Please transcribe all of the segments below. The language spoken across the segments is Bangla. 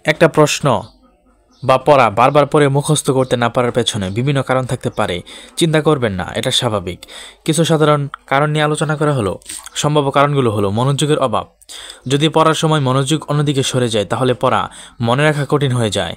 একটা প্রশ্ন বা পড়া বারবার পড়ে মুখস্থ করতে না পারার পেছনে বিভিন্ন কারণ থাকতে পারে। চিন্তা করবেন না, এটা স্বাভাবিক। কিছু সাধারণ কারণ নিয়ে আলোচনা করা হলো। সম্ভাব্য কারণগুলো হলো মনোযোগের অভাব। যদি পড়ার সময় মনোযোগ অন্যদিকে সরে যায় তাহলে পড়া মনে রাখা কঠিন হয়ে যায়।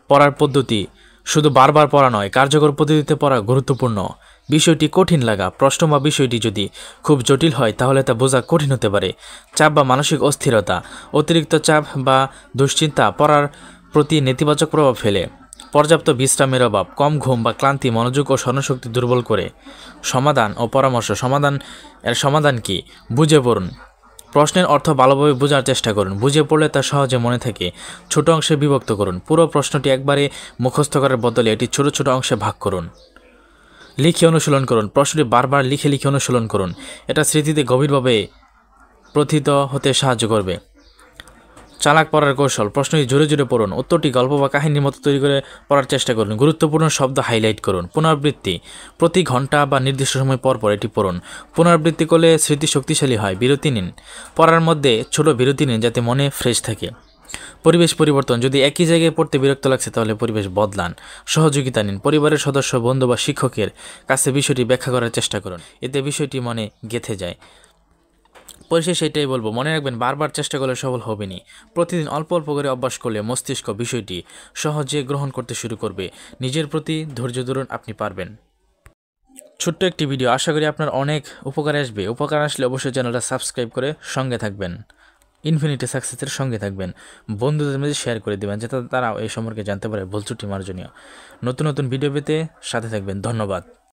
পড়ার পদ্ধতি শুধু বারবার পড়া নয়, কার্যকর পদ্ধতিতে পড়া গুরুত্বপূর্ণ। বিষয়টি কঠিন লাগা, প্রশ্ন বা বিষয়টি যদি খুব জটিল হয় তাহলে তা বোঝা কঠিন হতে পারে। চাপ বা মানসিক অস্থিরতা, অতিরিক্ত চাপ বা দুশ্চিন্তা পড়ার প্রতি নেতিবাচক প্রভাব ফেলে। পর্যাপ্ত বিশ্রামের অভাব, কম ঘুম বা ক্লান্তি মনোযোগ ও স্মরণশক্তি দুর্বল করে। সমাধান ও পরামর্শ। এর সমাধান কি? বুঝে পড়ুন। প্রশ্নের অর্থ ভালোভাবে বোঝার চেষ্টা করুন। বুঝে পড়লে তা সহজে মনে থাকে। ছোট অংশে বিভক্ত করুন। পুরো প্রশ্নটি একবারে মুখস্থ করার বদলে এটি ছোট ছোট অংশে ভাগ করুন। লিখে অনুশীলন করুন। প্রশ্নটি বারবার লিখে লিখে অনুশীলন করুন। এটা স্মৃতিতে গভীরভাবে প্রথিত হতে সাহায্য করবে। চালাক পড়ার কৌশল। প্রশ্নটি জোরে জোরে পড়ুন। উত্তরটি গল্প বা কাহিনীর মতো তৈরি করে পড়ার চেষ্টা করুন। গুরুত্বপূর্ণ শব্দ হাইলাইট করুন। পুনরাবৃত্তি। প্রতি ঘন্টা বা নির্দিষ্ট সময় পর পর এটি পড়ুন। পুনরাবৃত্তি করলে স্মৃতি শক্তিশালী হয়। বিরতি নিন। পড়ার মধ্যে ছোট বিরতি নিন যাতে মনে ফ্রেশ থাকে। পরিবেশ পরিবর্তন। যদি একই জায়গায় পড়তে বিরক্ত লাগছে তাহলে পরিবেশ বদলান। সহযোগিতা নিন। পরিবারের সদস্য, বন্ধু বা শিক্ষকের কাছে বিষয়টি ব্যাখ্যা করার চেষ্টা করুন। এতে বিষয়টি মনে গেঁথে যায়। পরিশেষে এটাই বলবো, মনে রাখবেন বারবার চেষ্টা করলে সফল হবেনি। প্রতিদিন অল্প অল্প করে অভ্যাস করলে মস্তিষ্ক বিষয়টি সহজে গ্রহণ করতে শুরু করবে। নিজের প্রতি ধৈর্য ধরুন, আপনি পারবেন। ছোট্ট একটি ভিডিও, আশা করি আপনার অনেক উপকারে আসবে। উপকার আসলে অবশ্যই চ্যানেলটা সাবস্ক্রাইব করে সঙ্গে থাকবেন। ইনফিনিটি সাকসেসের সঙ্গে থাকবেন। বন্ধুদের মধ্যে শেয়ার করে দেবেন যাতে তারাও এই সম্পর্কে জানতে পারে ভুল ত্রুটি মার্জনীয়। নতুন নতুন ভিডিও পেতে সাথে থাকবেন। ধন্যবাদ।